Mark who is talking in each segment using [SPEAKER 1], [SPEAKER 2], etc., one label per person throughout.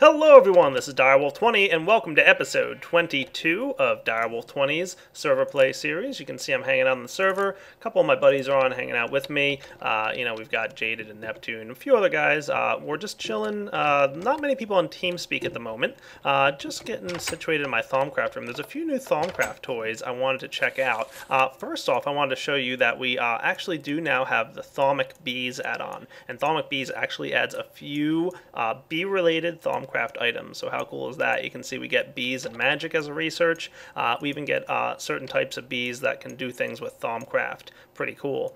[SPEAKER 1] Hello everyone, this is Direwolf20 and welcome to episode 22 of Direwolf20's Server Play series. You can see I'm hanging out on the server. A couple of my buddies are on hanging out with me. We've got Jaded and Neptune and a few other guys. We're just chilling. Not many people on TeamSpeak at the moment. Just getting situated in my Thaumcraft room. There's a few new Thaumcraft toys I wanted to check out. First off, I wanted to show you that we actually do now have the Thaumic Bees add-on. And Thaumic Bees actually adds a few bee-related Thaumcraft items. So how cool is that? You can see we get bees and magic as a research. We even get certain types of bees that can do things with Thaumcraft. Pretty cool.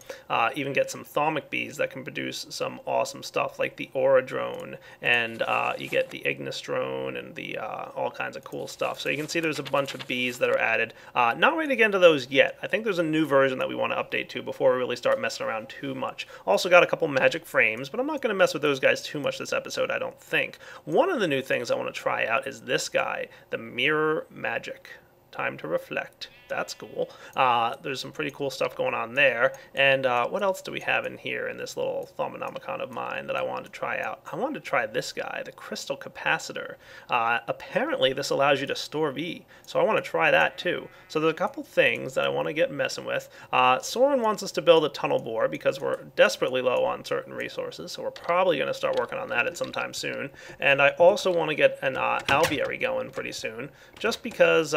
[SPEAKER 1] Even get some Thaumic bees that can produce some awesome stuff like the Aura drone, and you get the Ignis drone and the all kinds of cool stuff. So you can see there's a bunch of bees that are added. Not ready to get into those yet. I think there's a new version that we want to update to before we really start messing around too much. Also got a couple magic frames, but I'm not going to mess with those guys too much this episode, I don't think. One of the new things I want to try out is this guy, the Mirror Magic. Time to reflect. That's cool. There's some pretty cool stuff going on there. And what else do we have in here in this little Thaumonomicon of mine that I wanted to try out? I wanted to try this guy, the Crystal Capacitor. Apparently this allows you to store V, so I want to try that too. So there's a couple things that I want to get messing with. Soren wants us to build a tunnel bore because we're desperately low on certain resources, so we're probably going to start working on that at some time soon. And I also want to get an alveary going pretty soon, just because,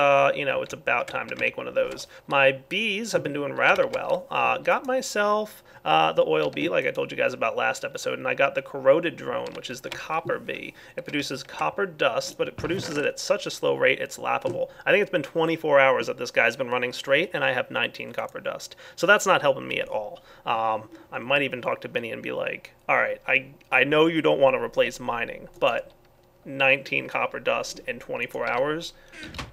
[SPEAKER 1] it's about time to make one of those. My bees have been doing rather well. Got myself the oil bee, like I told you guys about last episode, and I got the corroded drone, which is the copper bee. It produces copper dust, but it produces it at such a slow rate, it's laughable. I think it's been 24 hours that this guy's been running straight, and I have 19 copper dust. So that's not helping me at all. I might even talk to Benny and be like, all right, I know you don't want to replace mining, but 19 copper dust in 24 hours,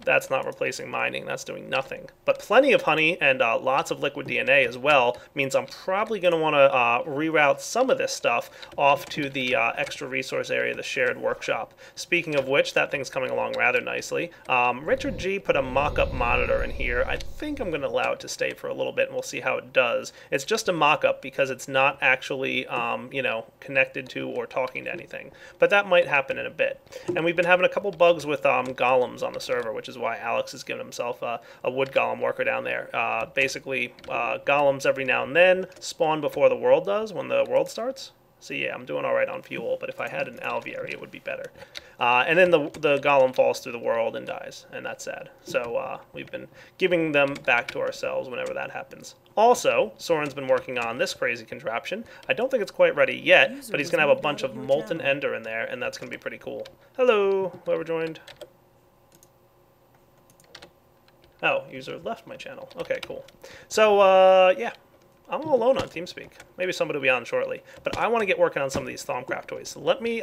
[SPEAKER 1] that's not replacing mining, that's doing nothing. But plenty of honey and lots of liquid DNA as well means I'm probably going to want to reroute some of this stuff off to the extra resource area, the shared workshop. Speaking of which, that thing's coming along rather nicely. Richard G put a mock-up monitor in here. I think I'm going to allow it to stay for a little bit and we'll see how it does. It's just a mock-up because it's not actually connected to or talking to anything. But that might happen in a bit. And we've been having a couple bugs with golems on the server, which is why Alex has given himself a wood golem worker down there. Basically, golems every now and then spawn before the world does, when the world starts. So yeah, I'm doing all right on fuel, but if I had an alveary, it would be better. And then the golem falls through the world and dies, and that's sad. So we've been giving them back to ourselves whenever that happens. Also, Soren's been working on this crazy contraption. I don't think it's quite ready yet, but he's going to have a bunch of molten ender in there, and that's going to be pretty cool. Hello, whoever joined. Oh, user left my channel. Okay, cool. So, yeah. I'm all alone on TeamSpeak. Maybe somebody will be on shortly. But I want to get working on some of these Thaumcraft toys. So let me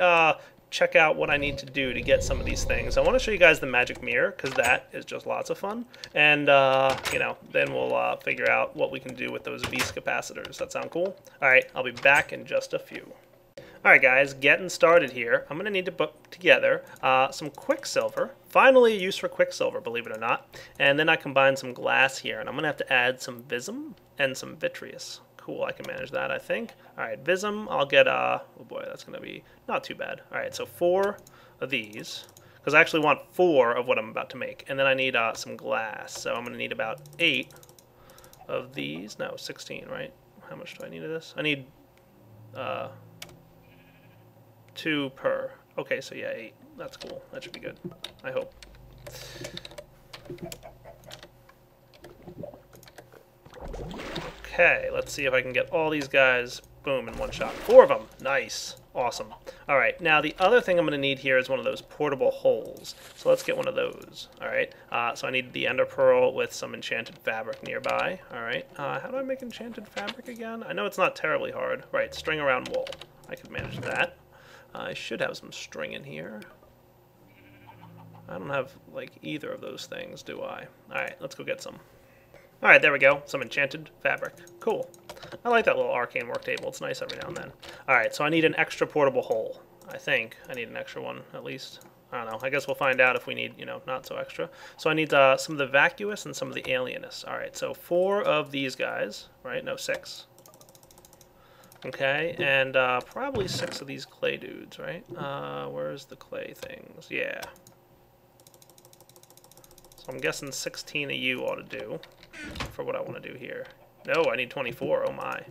[SPEAKER 1] check out what I need to do to get some of these things. I want to show you guys the magic mirror, because that is just lots of fun. And, then we'll figure out what we can do with those Beast capacitors. That sound cool? Alright, I'll be back in just a few. Alright guys, getting started here. I'm going to need to put together some Quicksilver. Finally a use for Quicksilver, believe it or not. And then I combine some glass here, and I'm going to have to add some Vism and some Vitreous. Cool, I can manage that, I think. Alright, Vism, I'll get, oh boy, that's going to be not too bad. Alright, so 4 of these, because I actually want 4 of what I'm about to make. And then I need some glass, so I'm going to need about 8 of these. No, 16, right? How much do I need of this? I need 2 per. Okay, so yeah, 8. That's cool. That should be good. I hope. Okay, let's see if I can get all these guys, boom, in one shot. 4 of them. Nice. Awesome. Alright, now the other thing I'm going to need here is one of those portable holes. So let's get one of those. Alright, so I need the ender pearl with some enchanted fabric nearby. Alright, how do I make enchanted fabric again? I know it's not terribly hard. Right, string around wool. I could manage that. I should have some string in here. I don't have, like, either of those things, do I? Alright, let's go get some. Alright, there we go. Some enchanted fabric. Cool. I like that little arcane work table. It's nice every now and then. Alright, so I need an extra portable hole. I think I need an extra one, at least. I don't know. I guess we'll find out if we need, not so extra. So I need some of the vacuous and some of the alienous. Alright, so 4 of these guys, right? No, 6. Okay, and probably 6 of these clay dudes, right? Where's the clay things? Yeah. So I'm guessing 16 of you ought to do for what I want to do here. No, I need 24. Oh my.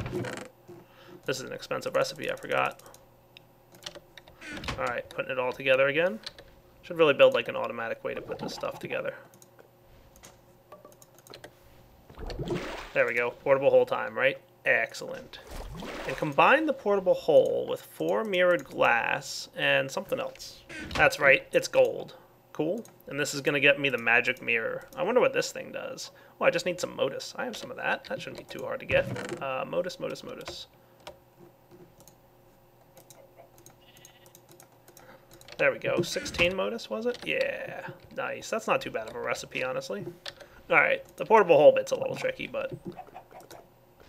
[SPEAKER 1] This is an expensive recipe, I forgot. Alright, putting it all together again. Should really build like an automatic way to put this stuff together. There we go. Portable hole time, right? Excellent. And combine the portable hole with 4 mirrored glass and something else. That's right, it's gold. Cool. And this is going to get me the magic mirror. I wonder what this thing does. Oh, I just need some modus. I have some of that. That shouldn't be too hard to get. Modus, modus, modus. There we go. 16 modus, was it? Yeah. Nice. That's not too bad of a recipe, honestly. Alright, the portable hole bit's a little tricky, but,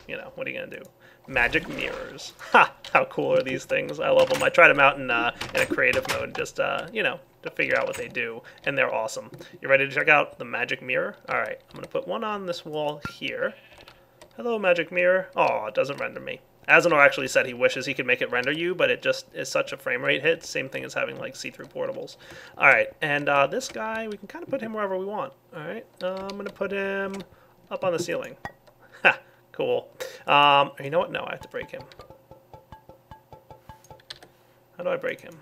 [SPEAKER 1] you know, what are you going to do? Magic mirrors. Ha! How cool are these things? I love them. I tried them out in a creative mode, just, you know, to figure out what they do, and they're awesome. You ready to check out the magic mirror? Alright, I'm going to put one on this wall here. Hello, magic mirror. Oh, it doesn't render me. Asinor actually said he wishes he could make it render you, but it just is such a frame rate hit. Same thing as having like see-through portables. Alright, and this guy, we can kind of put him wherever we want. Alright, I'm going to put him up on the ceiling. Ha, cool. You know what? No, I have to break him. How do I break him?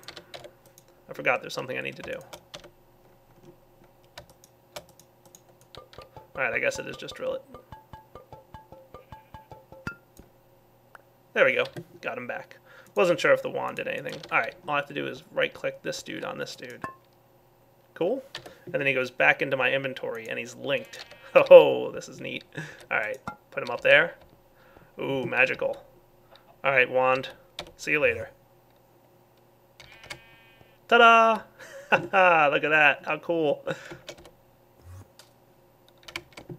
[SPEAKER 1] I forgot there's something I need to do. Alright, I guess it is just drill it. There we go. Got him back. Wasn't sure if the wand did anything. Alright, all I have to do is right-click this dude on this dude. Cool. And then he goes back into my inventory, and he's linked. Oh, this is neat. Alright, put him up there. Ooh, magical. Alright, wand. See you later. Ta-da! Look at that. How cool.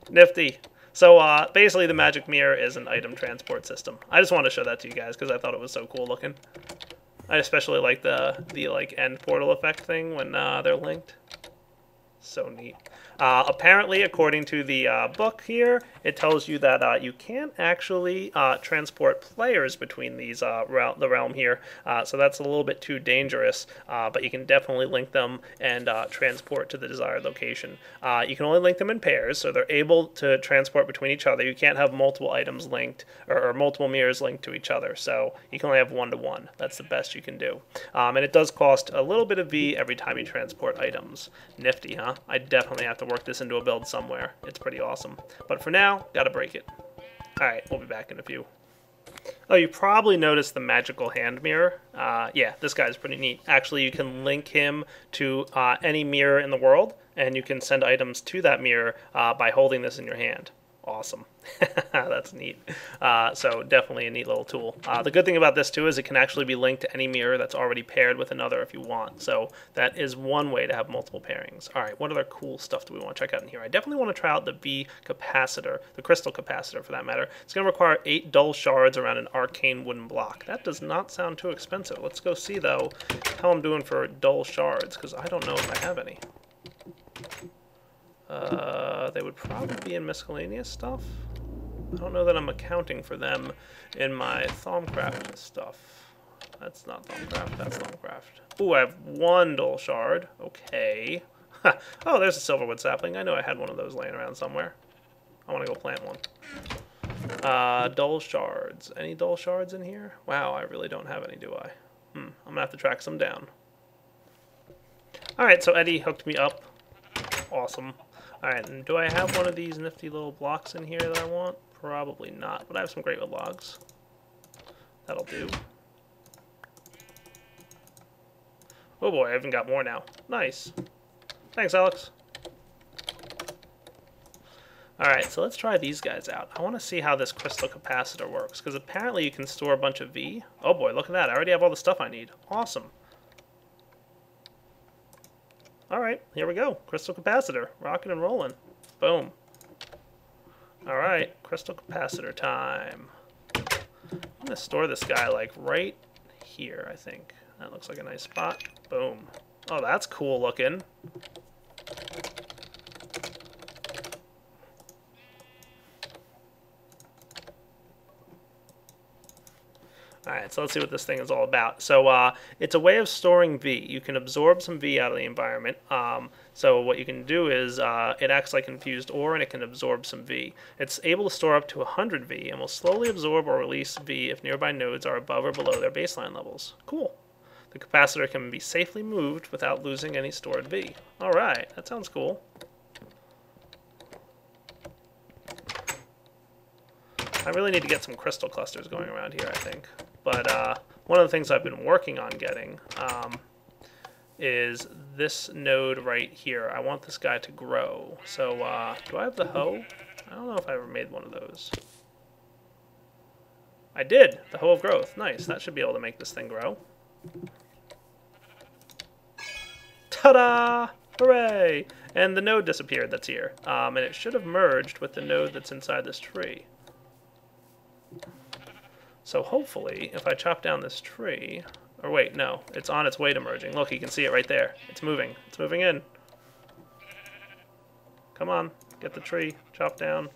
[SPEAKER 1] Nifty. So basically the magic mirror is an item transport system. I just wanted to show that to you guys because I thought it was so cool looking. I especially like the like end portal effect thing when they're linked. So neat. Apparently, according to the book here, it tells you that you can't actually transport players between these the realm here. So that's a little bit too dangerous, but you can definitely link them and transport to the desired location. You can only link them in pairs, so they're able to transport between each other. You can't have multiple items linked or multiple mirrors linked to each other, so you can only have one-to-one. That's the best you can do. And it does cost a little bit of V every time you transport items. Nifty, huh? I definitely have to work this into a build somewhere. It's pretty awesome. But for now, gotta break it. Alright, we'll be back in a few. Oh, you probably noticed the magical hand mirror. Yeah, this guy's pretty neat. Actually, you can link him to any mirror in the world, and you can send items to that mirror by holding this in your hand. Awesome. That's neat. So definitely a neat little tool. The good thing about this too is it can actually be linked to any mirror that's already paired with another if you want. So that is one way to have multiple pairings. Alright, what other cool stuff do we want to check out in here? I definitely want to try out the V capacitor, the crystal capacitor for that matter. It's going to require 8 dull shards around an arcane wooden block. That does not sound too expensive. Let's go see though how I'm doing for dull shards, because I don't know if I have any. They would probably be in miscellaneous stuff. I don't know that I'm accounting for them in my Thaumcraft stuff. That's not Thaumcraft, that's Thaumcraft. Ooh, I have 1 dull shard. Okay. Oh, there's a silverwood sapling. I know I had one of those laying around somewhere. I want to go plant one. Dull shards. Any dull shards in here? Wow, I really don't have any, do I? I'm going to have to track some down. Alright, so Eddie hooked me up. Awesome. Alright, and do I have one of these nifty little blocks in here that I want? Probably not, but I have some great wood logs. That'll do. Oh boy, I even got more now. Nice. Thanks, Alex. Alright, so let's try these guys out. I want to see how this crystal capacitor works, because apparently you can store a bunch of V. Oh boy, look at that. I already have all the stuff I need. Awesome. Alright, here we go. Crystal capacitor. Rocking and rolling. Boom. Alright, crystal capacitor time. I'm going to store this guy, like, right here, I think. That looks like a nice spot. Boom. Oh, that's cool looking. Alright, so let's see what this thing is all about. So it's a way of storing V. You can absorb some V out of the environment. So what you can do is it acts like infused ore and it can absorb some V. It's able to store up to 100 V and will slowly absorb or release V if nearby nodes are above or below their baseline levels. Cool. The capacitor can be safely moved without losing any stored V. Alright, that sounds cool. I really need to get some crystal clusters going around here, I think. But one of the things I've been working on getting is this node right here. I want this guy to grow. So do I have the hoe? I don't know if I ever made one of those. I did! The hoe of growth. Nice. That should be able to make this thing grow. Ta-da! Hooray! And the node disappeared that's here. And it should have merged with the node that's inside this tree. So hopefully, if I chop down this tree... Or wait, no. It's on its way to merging. Look, you can see it right there. It's moving. It's moving in. Come on. Get the tree. Chop down.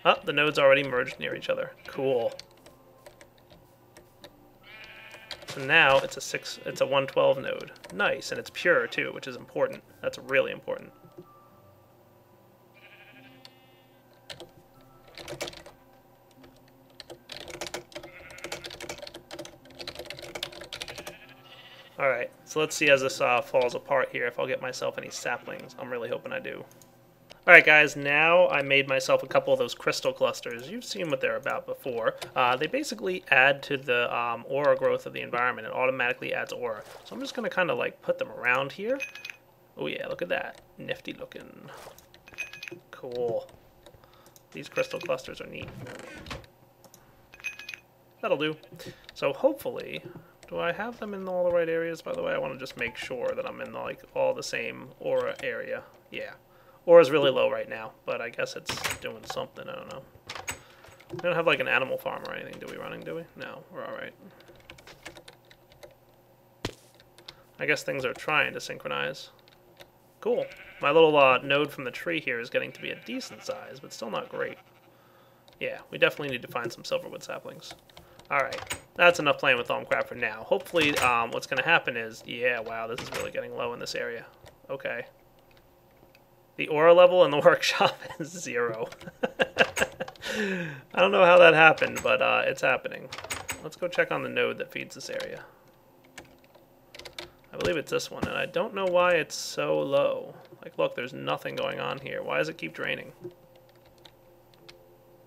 [SPEAKER 1] Oh, the nodes already merged near each other. Cool. So now it's a 112 node. Nice, and it's pure too, which is important. That's really important. Alright, so let's see as this falls apart here if I'll get myself any saplings. I'm really hoping I do. Alright guys, now I made myself a couple of those crystal clusters. You've seen what they're about before. They basically add to the aura growth of the environment. It automatically adds aura. So I'm just going to kind of like put them around here. Oh yeah, look at that. Nifty looking. Cool. These crystal clusters are neat. That'll do. So hopefully... Do I have them in all the right areas, by the way? I want to just make sure that I'm in like all the same aura area. Yeah. Aura's really low right now, but I guess it's doing something. I don't know. We don't have like an animal farm or anything, do we? No, we're alright. I guess things are trying to synchronize. Cool. My little node from the tree here is getting to be a decent size, but still not great. Yeah, we definitely need to find some silverwood saplings. Alright, that's enough playing with Thaumcraft for now. Hopefully, what's going to happen is... Yeah, wow, this is really getting low in this area. Okay. The aura level in the workshop is 0. I don't know how that happened, but it's happening. Let's go check on the node that feeds this area. I believe it's this one, and I don't know why it's so low. Like, look, there's nothing going on here. Why does it keep draining?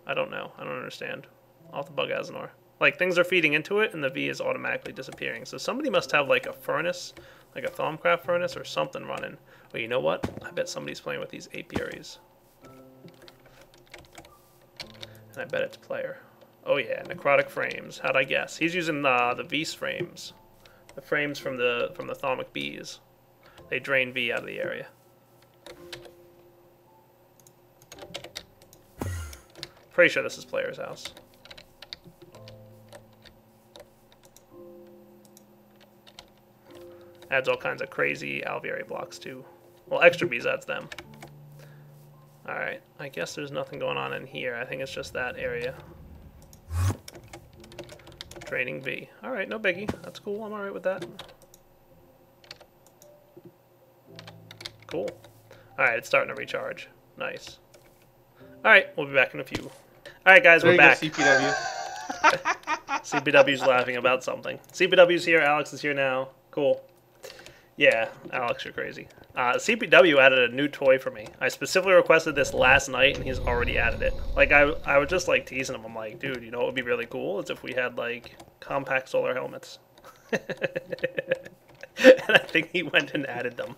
[SPEAKER 1] I don't know. I don't understand. I'll have to bug Asinor. Like, things are feeding into it, and the V is automatically disappearing. So somebody must have, like, a furnace, like a Thaumcraft furnace or something running. Well, you know what? I bet somebody's playing with these apiaries. And I bet it's player. Oh, yeah, necrotic frames. How'd I guess? He's using the V's frames. The frames from the Thaumic bees. They drain V out of the area. Pretty sure this is player's house. Adds all kinds of crazy alveary blocks too. Well, extra bees adds them. Alright, I guess there's nothing going on in here. I think it's just that area. Draining V. Alright, no biggie. That's cool. I'm alright with that. Cool. Alright, it's starting to recharge. Nice. Alright, we'll be back in a few. Alright guys, we're back.
[SPEAKER 2] CPW.
[SPEAKER 1] CPW's laughing about something. CPW's here, Alex is here now. Cool. Yeah, Alex, you're crazy. CPW added a new toy for me. I specifically requested this last night, and he's already added it. Like, I was just, like, teasing him. I'm like, dude, you know what would be really cool? Is if we had, like, compact solar helmets. And I think he went and added them.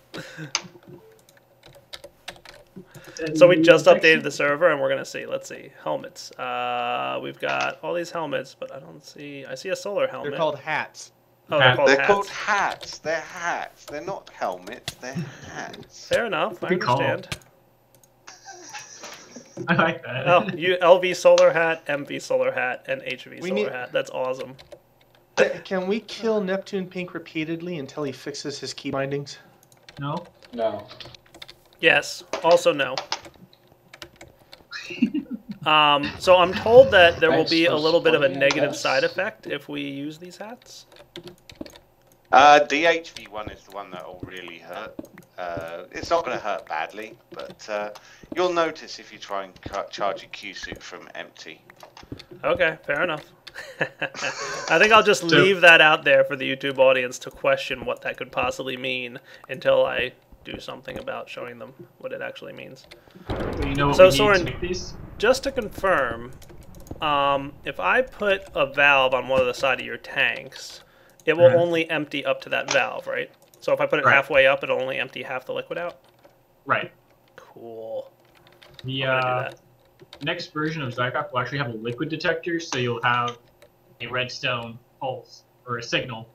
[SPEAKER 1] So we just updated the server, and we're going to see. Let's see. Helmets. We've got all these helmets, but I don't see... I see a solar helmet.
[SPEAKER 2] They're called hats.
[SPEAKER 1] Oh, they're called hats.
[SPEAKER 3] Called hats. They're hats. They're not helmets. They're hats.
[SPEAKER 1] Fair enough. I understand.
[SPEAKER 4] I like that.
[SPEAKER 1] Oh, you LV solar hat, MV solar hat, and HV solar hat. That's awesome.
[SPEAKER 2] Can we kill Neptune Pink repeatedly until he fixes his key bindings?
[SPEAKER 4] No?
[SPEAKER 5] No.
[SPEAKER 1] Yes. Also no. So I'm told that there will
[SPEAKER 4] Right,
[SPEAKER 1] be a
[SPEAKER 4] so
[SPEAKER 1] little bit of a
[SPEAKER 4] spoiling, I
[SPEAKER 1] negative
[SPEAKER 4] guess.
[SPEAKER 1] side effect if we use these hats.
[SPEAKER 3] DHV1 is the one that will really hurt. It's not going to hurt badly, but you'll notice if you try and charge a Q-suit from empty.
[SPEAKER 1] Okay, fair enough. I think I'll just leave that out there for the YouTube audience to question what that could possibly mean until I do something about showing them what it actually means.
[SPEAKER 5] So you know what
[SPEAKER 1] So,
[SPEAKER 5] we need
[SPEAKER 1] Soren,
[SPEAKER 5] to make these?
[SPEAKER 1] Just to confirm, if I put a valve on one of the side of your tanks, it will only empty up to that valve, right? So if I put it halfway up, it'll only empty half the liquid out?
[SPEAKER 5] Right.
[SPEAKER 1] Cool.
[SPEAKER 5] The next version of Zycop will actually have a liquid detector, so you'll have a redstone pulse or a signal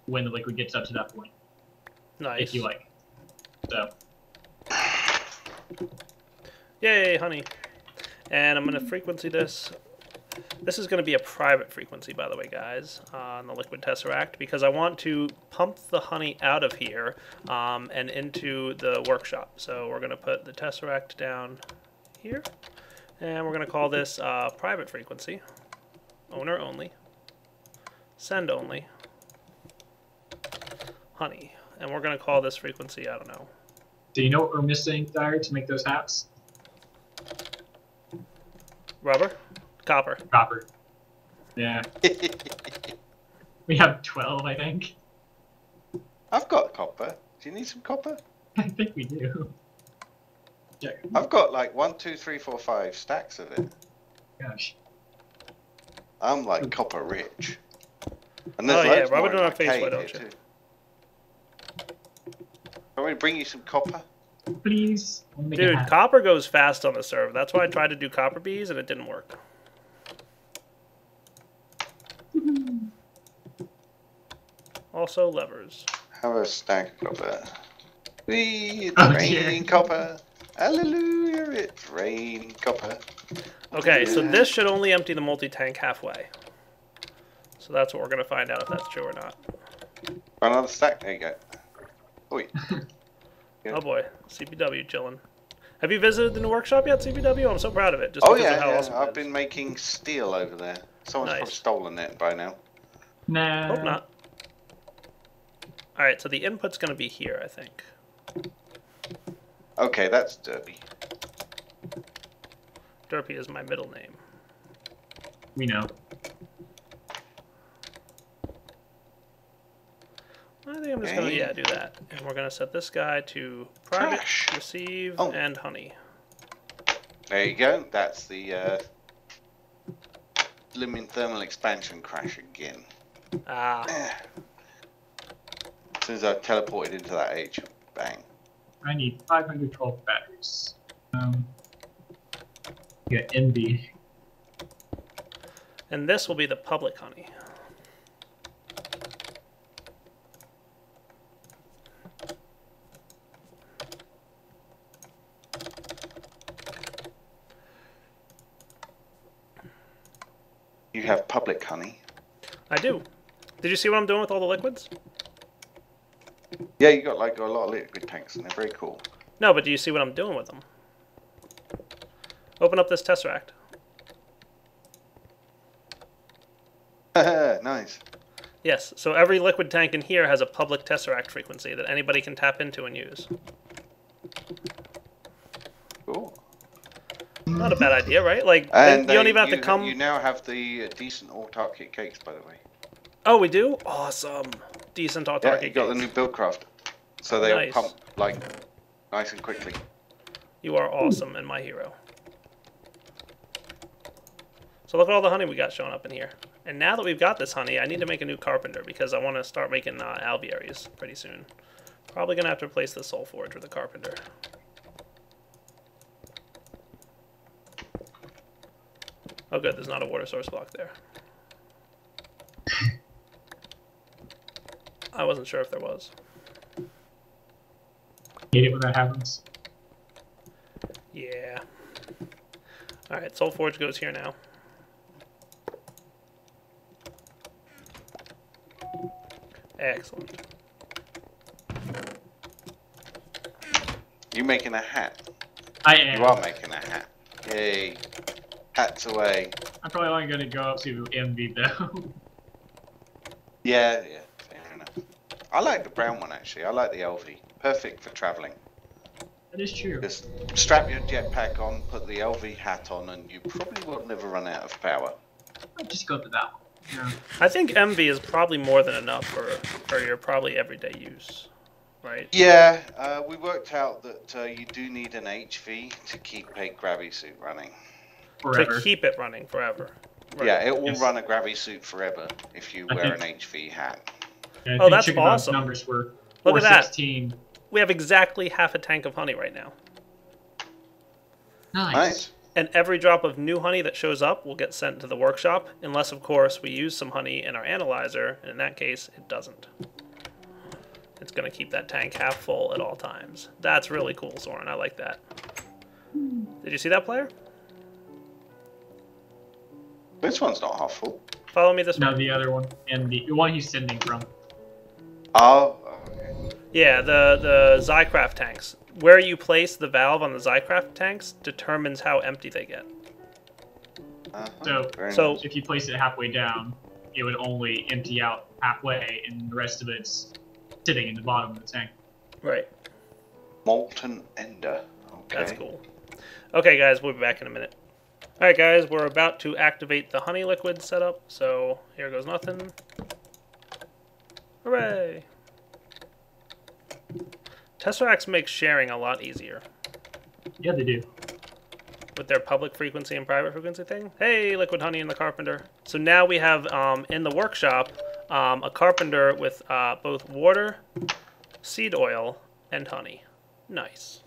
[SPEAKER 5] when the liquid gets up to that point.
[SPEAKER 1] Nice.
[SPEAKER 5] If you like. So.
[SPEAKER 1] Yay, honey. And I'm going to frequency this. This is going to be a private frequency, by the way, guys, on the liquid tesseract, because I want to pump the honey out of here and into the workshop. So we're going to put the tesseract down here, and we're going to call this private frequency, owner only, send only, honey. And we're going to call this frequency, I don't know.
[SPEAKER 5] Do you know what we're missing, Dyer, to make those hats?
[SPEAKER 1] Rubber? Copper.
[SPEAKER 5] Copper. Yeah. We have 12, I think.
[SPEAKER 3] I've got copper. Do you need some copper?
[SPEAKER 5] I think we do. Yeah.
[SPEAKER 3] I've got like 1, 2, 3, 4, 5 stacks of it.
[SPEAKER 5] Gosh.
[SPEAKER 3] I'm like copper rich. And
[SPEAKER 1] Oh,
[SPEAKER 3] there's
[SPEAKER 1] yeah,
[SPEAKER 3] loads
[SPEAKER 1] rub
[SPEAKER 3] more
[SPEAKER 1] it
[SPEAKER 3] in
[SPEAKER 1] on
[SPEAKER 3] my
[SPEAKER 1] our face,
[SPEAKER 3] cave
[SPEAKER 1] why
[SPEAKER 3] here
[SPEAKER 1] don't you?
[SPEAKER 3] too. Want me to bring you some copper?
[SPEAKER 5] Please. I'll make a
[SPEAKER 1] Dude,
[SPEAKER 5] hat.
[SPEAKER 1] copper goes fast on the server. That's why I tried to do copper bees and it didn't work. Also levers.
[SPEAKER 3] Have a stack of copper. Whee, it's
[SPEAKER 5] Oh,
[SPEAKER 3] raining
[SPEAKER 5] dear.
[SPEAKER 3] copper. Hallelujah, it's raining copper.
[SPEAKER 1] Okay, so this should only empty the multi-tank halfway. So that's what we're going to find out if that's true or not.
[SPEAKER 3] Another stack, there you go. Oi.
[SPEAKER 1] Oh boy, CPW chilling. Have you visited the new workshop yet, CPW? I'm so proud of it. Just
[SPEAKER 3] Oh
[SPEAKER 1] because
[SPEAKER 3] yeah,
[SPEAKER 1] of how
[SPEAKER 3] yeah.
[SPEAKER 1] awesome it
[SPEAKER 3] I've
[SPEAKER 1] is.
[SPEAKER 3] been making steel over there. Someone's probably
[SPEAKER 1] Nice.
[SPEAKER 3] stolen it by now.
[SPEAKER 5] Nah.
[SPEAKER 1] Hope not. Alright, so the input's going to be here, I think.
[SPEAKER 3] Okay, that's Derby.
[SPEAKER 1] Derpy is my middle name.
[SPEAKER 5] We know.
[SPEAKER 1] I think I'm just going to, do that. And we're going to set this guy to private,
[SPEAKER 3] Crash.
[SPEAKER 1] receive,
[SPEAKER 3] Oh.
[SPEAKER 1] and honey.
[SPEAKER 3] There you go. That's the blooming thermal expansion crash again.
[SPEAKER 1] Ah,
[SPEAKER 3] As soon as I teleported into that age, bang.
[SPEAKER 5] I need 512 batteries. Yeah, envy.
[SPEAKER 1] and this will be the public honey.
[SPEAKER 3] You have public honey.
[SPEAKER 1] I do. Did you see what I'm doing with all the liquids?
[SPEAKER 3] Yeah, you got like a lot of liquid tanks, and they're very cool.
[SPEAKER 1] No, but do you see what I'm doing with them? Open up this tesseract.
[SPEAKER 3] Nice.
[SPEAKER 1] Yes, so every liquid tank in here has a public tesseract frequency that anybody can tap into and use.
[SPEAKER 3] Cool.
[SPEAKER 1] Not a bad idea, right? Like,
[SPEAKER 3] And
[SPEAKER 1] you don't even have to
[SPEAKER 3] you-
[SPEAKER 1] come...
[SPEAKER 3] You now have the decent autarkic cakes, by the way.
[SPEAKER 1] Oh, we do? Awesome. Decent
[SPEAKER 3] Yeah,
[SPEAKER 1] autarkic
[SPEAKER 3] you got the
[SPEAKER 1] gates.
[SPEAKER 3] new buildcraft, so they'll
[SPEAKER 1] Nice.
[SPEAKER 3] pump like nice and quickly.
[SPEAKER 1] You are awesome and my hero. So look at all the honey we got showing up in here. And now that we've got this honey, I need to make a new carpenter because I want to start making alvearies pretty soon. Probably going to have to replace the soul forge with a carpenter. Oh good, there's not a water source block there. I wasn't sure if there was.
[SPEAKER 5] Hate it when that happens.
[SPEAKER 1] Yeah. Alright, soul forge goes here now. Excellent.
[SPEAKER 3] You making a hat?
[SPEAKER 5] I am.
[SPEAKER 3] You are making a hat. Yay. Hats away.
[SPEAKER 5] I'm probably only going to go up to MV though.
[SPEAKER 3] Yeah, fair enough. I like the brown one actually. I like the LV. Perfect for travelling.
[SPEAKER 5] That is true.
[SPEAKER 3] Just strap your jetpack on, put the LV hat on, and you probably will never run out of power.
[SPEAKER 5] I'll just go to that one. Yeah.
[SPEAKER 1] I think MV is probably more than enough for your probably everyday use, right?
[SPEAKER 3] Yeah, we worked out that you do need an HV to keep a gravity suit running.
[SPEAKER 5] Forever.
[SPEAKER 1] To keep it running forever. Right.
[SPEAKER 3] Yeah, it will
[SPEAKER 5] Yes.
[SPEAKER 3] run a gravity suit forever if you
[SPEAKER 5] I
[SPEAKER 3] wear
[SPEAKER 5] think-
[SPEAKER 3] an HV hat.
[SPEAKER 5] Yeah, I
[SPEAKER 1] Oh,
[SPEAKER 5] think
[SPEAKER 1] that's
[SPEAKER 5] Chicken Bone's
[SPEAKER 1] awesome.
[SPEAKER 5] numbers were
[SPEAKER 1] Look at that.
[SPEAKER 5] 416.
[SPEAKER 1] We have exactly half a tank of honey right now.
[SPEAKER 5] Nice.
[SPEAKER 1] And every drop of new honey that shows up will get sent to the workshop, unless, of course, we use some honey in our analyzer, and in that case, it doesn't. It's going to keep that tank half full at all times. That's really cool, Soren. I like that. Did you see that, player?
[SPEAKER 3] This one's not half full.
[SPEAKER 1] Follow me this way.
[SPEAKER 5] No, the other one. And the one he's sending from.
[SPEAKER 3] Oh, okay.
[SPEAKER 1] Yeah, the Zycraft tanks. Where you place the valve on the Zycraft tanks determines how empty they get.
[SPEAKER 5] So-
[SPEAKER 3] Very
[SPEAKER 1] so-
[SPEAKER 3] nice.
[SPEAKER 5] If you place it halfway down, it would only empty out halfway, and the rest of it's sitting in the bottom of the tank.
[SPEAKER 1] Right.
[SPEAKER 3] Molten Ender. Okay.
[SPEAKER 1] That's cool. Okay, guys, we'll be back in a minute. Alright, guys, we're about to activate the honey liquid setup, so here goes nothing. Hooray! Tesseracts make sharing a lot easier
[SPEAKER 5] Yeah, they do.
[SPEAKER 1] with their public frequency and private frequency thing. Hey, liquid honey in the carpenter. So now we have, in the workshop, a carpenter with both water, seed oil, and honey. Nice.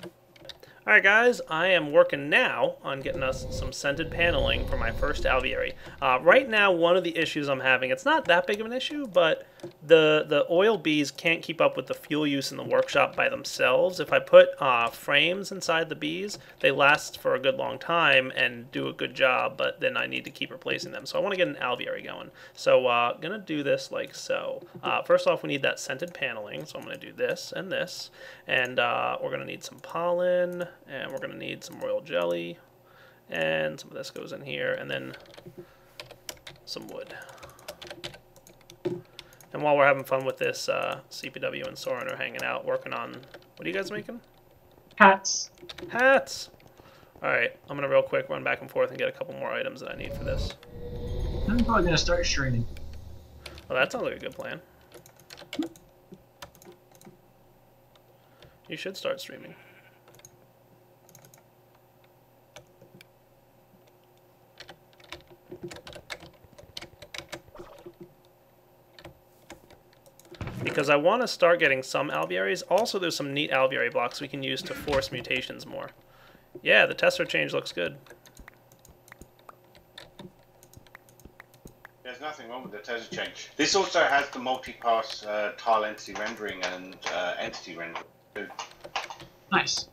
[SPEAKER 1] Alright guys, I am working now on getting us some scented paneling for my first alveary. Right now, one of the issues I'm having, it's not that big of an issue, but the oil bees can't keep up with the fuel use in the workshop by themselves. If I put frames inside the bees, they last for a good long time and do a good job, but then I need to keep replacing them. So I want to get an alveary going. So gonna do this like so. First off, we need that scented paneling, so I'm gonna do this, and we're gonna need some pollen, and we're gonna need some royal jelly, and some of this goes in here, and then some wood. And while we're having fun with this, CPW and Soren are hanging out, working on, what are you guys making?
[SPEAKER 5] Hats.
[SPEAKER 1] Hats! Alright, I'm gonna real quick run back and forth and get a couple more items that I need for this.
[SPEAKER 5] I'm probably going to start shredding.
[SPEAKER 1] Well, that sounds like a good plan. You should start streaming. Because I want to start getting some alvearies. Also, there's some neat alveary blocks we can use to force mutations more. Yeah, the tester change looks good.
[SPEAKER 3] There's nothing wrong with the tester change. This also has the multi-pass tile entity rendering and entity rendering too.
[SPEAKER 5] Nice.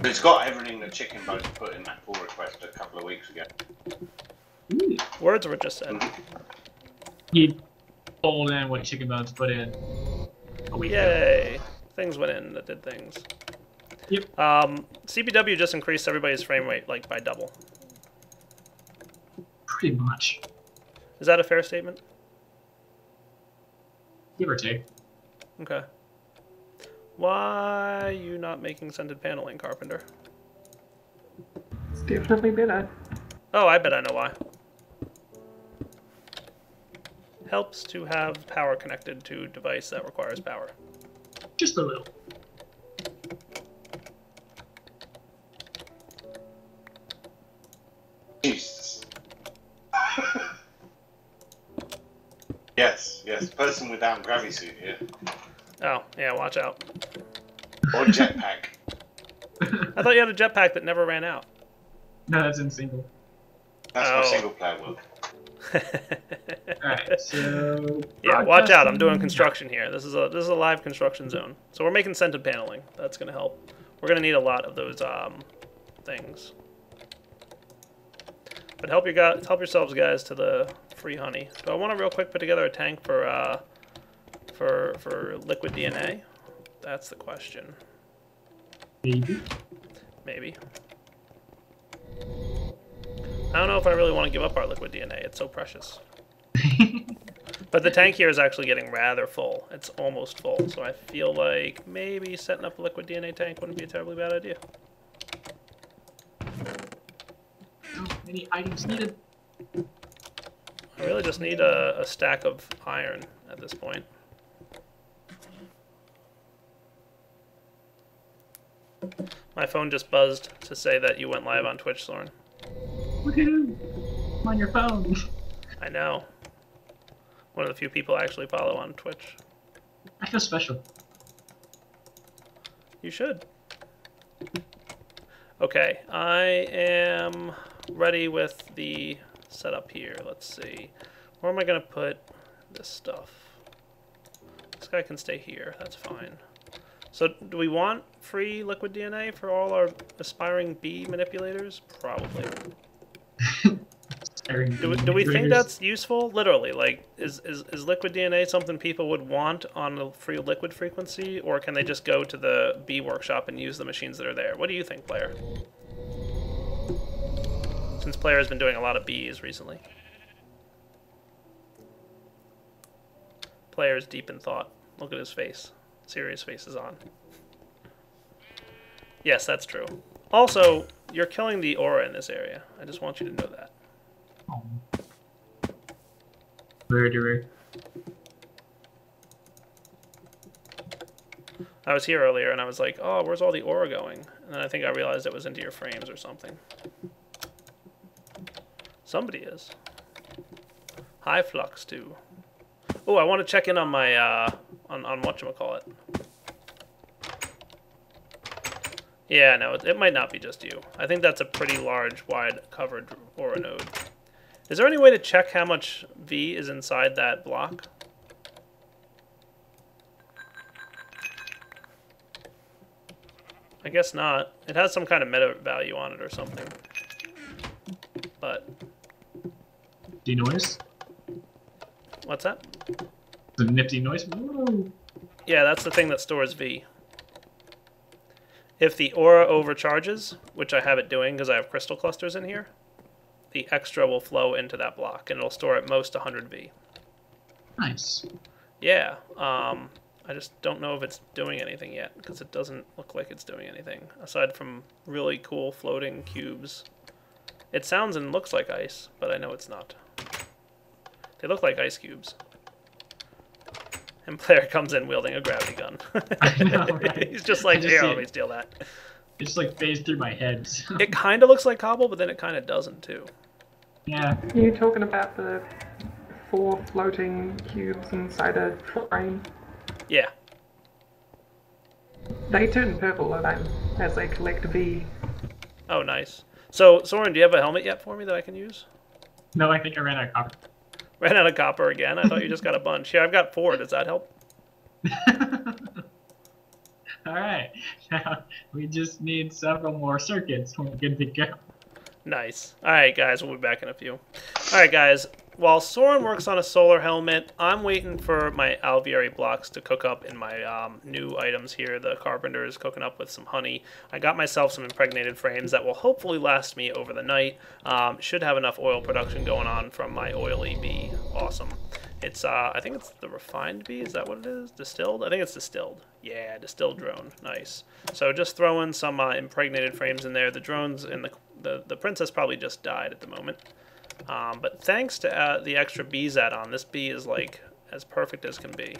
[SPEAKER 3] It's got everything that Chicken Bones put in that pull request a couple of weeks ago.
[SPEAKER 5] Ooh.
[SPEAKER 1] Words were just said.
[SPEAKER 5] He pulled in what Chicken Bones put in a week ago.
[SPEAKER 1] Yay! Things went in that did things.
[SPEAKER 5] Yep.
[SPEAKER 1] CPW just increased everybody's frame rate like by double.
[SPEAKER 5] Pretty much.
[SPEAKER 1] Is that a fair statement?
[SPEAKER 5] Give or take.
[SPEAKER 1] Okay. Why are you not making scented paneling, Carpenter?
[SPEAKER 2] It's definitely better.
[SPEAKER 1] Oh, I bet I know why. Helps to have power connected to a device that requires power.
[SPEAKER 5] Just a little.
[SPEAKER 3] Jesus. Yes, person without gravity suit here.
[SPEAKER 1] Oh, yeah, watch out.
[SPEAKER 3] Or jetpack.
[SPEAKER 1] I thought you had a jetpack that never ran out.
[SPEAKER 5] No, that's in single.
[SPEAKER 3] That's my single player work.
[SPEAKER 5] Alright, so...
[SPEAKER 1] Yeah, watch out, I'm doing construction here. This is a live construction zone. So we're making scented paneling. That's gonna help. We're gonna need a lot of those things. But help yourselves, guys, to the free honey. Do I want to real quick put together a tank for liquid DNA? That's the question.
[SPEAKER 5] Maybe.
[SPEAKER 1] Maybe. I don't know if I really want to give up our liquid DNA. It's so precious. But the tank here is actually getting rather full. It's almost full, so I feel like maybe setting up a liquid DNA tank wouldn't be a terribly bad idea.
[SPEAKER 5] So many items needed.
[SPEAKER 1] I really just need a stack of iron at this point. My phone just buzzed to say that you went live on Twitch, Soren.
[SPEAKER 5] Woohoo! I'm on your phone.
[SPEAKER 1] I know. One of the few people I actually follow on Twitch.
[SPEAKER 5] I feel special.
[SPEAKER 1] You should. Okay, I am ready with the setup here. Let's see. Where am I going to put this stuff? This guy can stay here. That's fine. So, do we want free liquid DNA for all our aspiring bee manipulators? Probably. Do we think that's useful? Literally, like, is liquid DNA something people would want on a free liquid frequency, or can they just go to the bee workshop and use the machines that are there? What do you think, Player? Since Player has been doing a lot of bees recently. Player's deep in thought. Look at his face. Serious face is on. Yes, that's true. Also, you're killing the aura in this area. I just want you to know that.
[SPEAKER 5] Murderer.
[SPEAKER 1] I was here earlier and I was like, oh, where's all the aura going? And then I think I realized it was into your frames or something. Somebody is. High flux too. Oh, I want to check in on my on whatchamacallit. Yeah, no, it might not be just you. I think that's a pretty large, wide covered aura node. Is there any way to check how much V is inside that block? I guess not. It has some kind of meta value on it or something. But
[SPEAKER 5] Denoise?
[SPEAKER 1] what's that?
[SPEAKER 5] The nifty noise? Woo!
[SPEAKER 1] Yeah, that's the thing that stores V. If the aura overcharges, which I have it doing because I have crystal clusters in here, the extra will flow into that block, and it'll store at most 100 V.
[SPEAKER 5] Nice.
[SPEAKER 1] Yeah, I just don't know if it's doing anything yet, because it doesn't look like it's doing anything, aside from really cool floating cubes. It sounds and looks like ice, but I know it's not. They look like ice cubes. And Player comes in wielding a gravity gun.
[SPEAKER 5] I know, right?
[SPEAKER 1] He's just like, here, let me steal that.
[SPEAKER 5] It just like phased through my head. So.
[SPEAKER 1] It kind of looks like cobble, but then it kind of doesn't, too.
[SPEAKER 5] Yeah.
[SPEAKER 4] Are you talking about the 4 floating cubes inside a frame?
[SPEAKER 1] Yeah.
[SPEAKER 4] They turn purple as they collect V.
[SPEAKER 1] Oh, nice. So, Soren, do you have a helmet yet for me that I can use?
[SPEAKER 5] No, I think I ran out of copper.
[SPEAKER 1] Ran out of copper again? I thought you just got a bunch. Yeah, I've got 4. Does that help?
[SPEAKER 5] Alright. Now, we just need several more circuits. We're good to go.
[SPEAKER 1] Nice. Alright, guys, we'll be back in a few. Alright, guys. While Soren works on a solar helmet, I'm waiting for my alveary blocks to cook up in my new items here. The carpenter is cooking up with some honey. I got myself some impregnated frames that will hopefully last me over the night. Should have enough oil production going on from my oily bee. Awesome. It's, I think it's the refined bee. Is that what it is? Distilled? I think it's distilled. Yeah, distilled drone. Nice. So just throw in some impregnated frames in there. The drones and the princess probably just died at the moment. But thanks to the extra bees add-on, this bee is like as perfect as can be.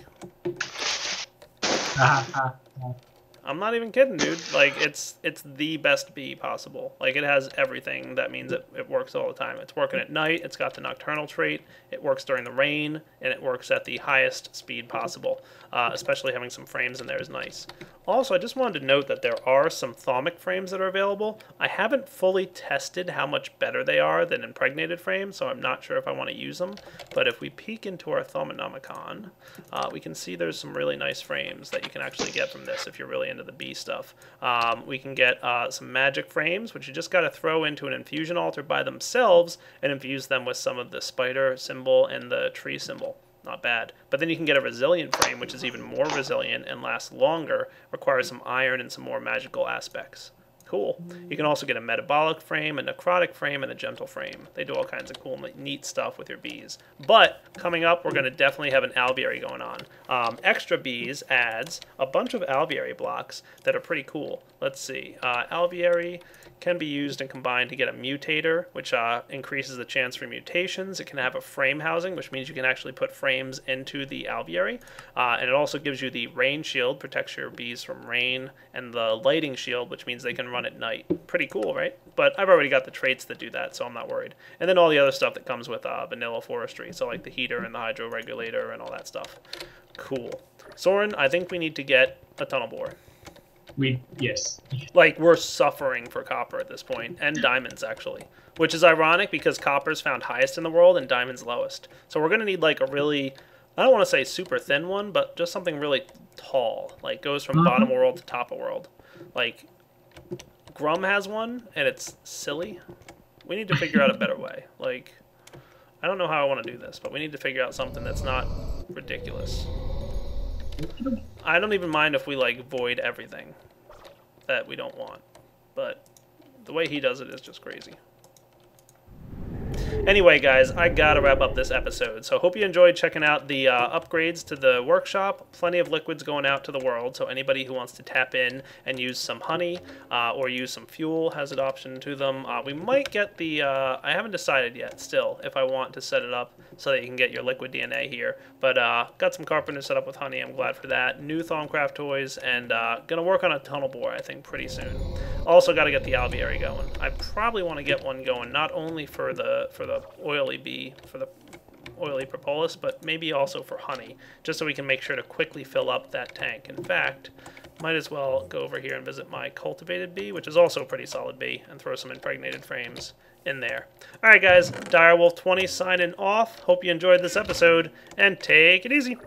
[SPEAKER 1] I'm not even kidding, dude. Like, it's the best bee possible. Like, it has everything. That means it works all the time. It's working at night. It's got the nocturnal trait. It works during the rain, and it works at the highest speed possible. Especially having some frames in there is nice. Also, I just wanted to note that there are some thaumic frames that are available. I haven't fully tested how much better they are than impregnated frames, so I'm not sure if I want to use them. But if we peek into our Thaumonomicon, we can see there's some really nice frames that you can actually get from this if you're really into the bee stuff. We can get some magic frames, which you just got to throw into an infusion altar by themselves and infuse them with some of the spider symbol and the tree symbol. Not bad. But then you can get a resilient frame, which is even more resilient and lasts longer, requires some iron and some more magical aspects. Cool. You can also get a metabolic frame, a necrotic frame, and a gentle frame. They do all kinds of cool, neat stuff with your bees. But coming up, we're going to definitely have an alveary going on. Extra bees adds a bunch of alveary blocks that are pretty cool. Let's see. Alveary can be used and combined to get a mutator, which increases the chance for mutations. It can have a frame housing, which means you can actually put frames into the alveary. And it also gives you the rain shield, protects your bees from rain, and the lighting shield, which means they can run at night. Pretty cool, right? But I've already got the traits that do that, so I'm not worried. And then all the other stuff that comes with vanilla forestry, so like the heater and the hydro regulator and all that stuff. Cool. Soren, I think we need to get a tunnel bore.
[SPEAKER 5] Yes.
[SPEAKER 1] Like, we're suffering for copper at this point, and diamonds, actually. Which is ironic, because copper's found highest in the world, and diamond's lowest. So we're going to need, like, a really, I don't want to say super thin one, but just something really tall. Like, goes from bottom of world to top of world. Like, Grum has one, and it's silly. We need to figure out a better way. Like, I don't know how I want to do this, but we need to figure out something that's not ridiculous. I don't even mind if we, like, void everything that we don't want, but the way he does it is just crazy. Anyway, guys, I gotta wrap up this episode, so hope you enjoyed checking out the upgrades to the workshop. Plenty of liquids going out to the world, so anybody who wants to tap in and use some honey or use some fuel has an option to them. We might get the, I haven't decided yet still if I want to set it up so that you can get your liquid DNA here, but got some carpenters set up with honey. I'm glad for that. New Thaumcraft toys, and gonna work on a tunnel bore, I think, pretty soon. Also got to get the alveary going. I probably want to get one going not only for the oily bee, for the oily propolis, but maybe also for honey, just so we can make sure to quickly fill up that tank. In fact, might as well go over here and visit my cultivated bee, which is also a pretty solid bee, and throw some impregnated frames in there. Alright guys, Direwolf20 signing off. Hope you enjoyed this episode, and take it easy.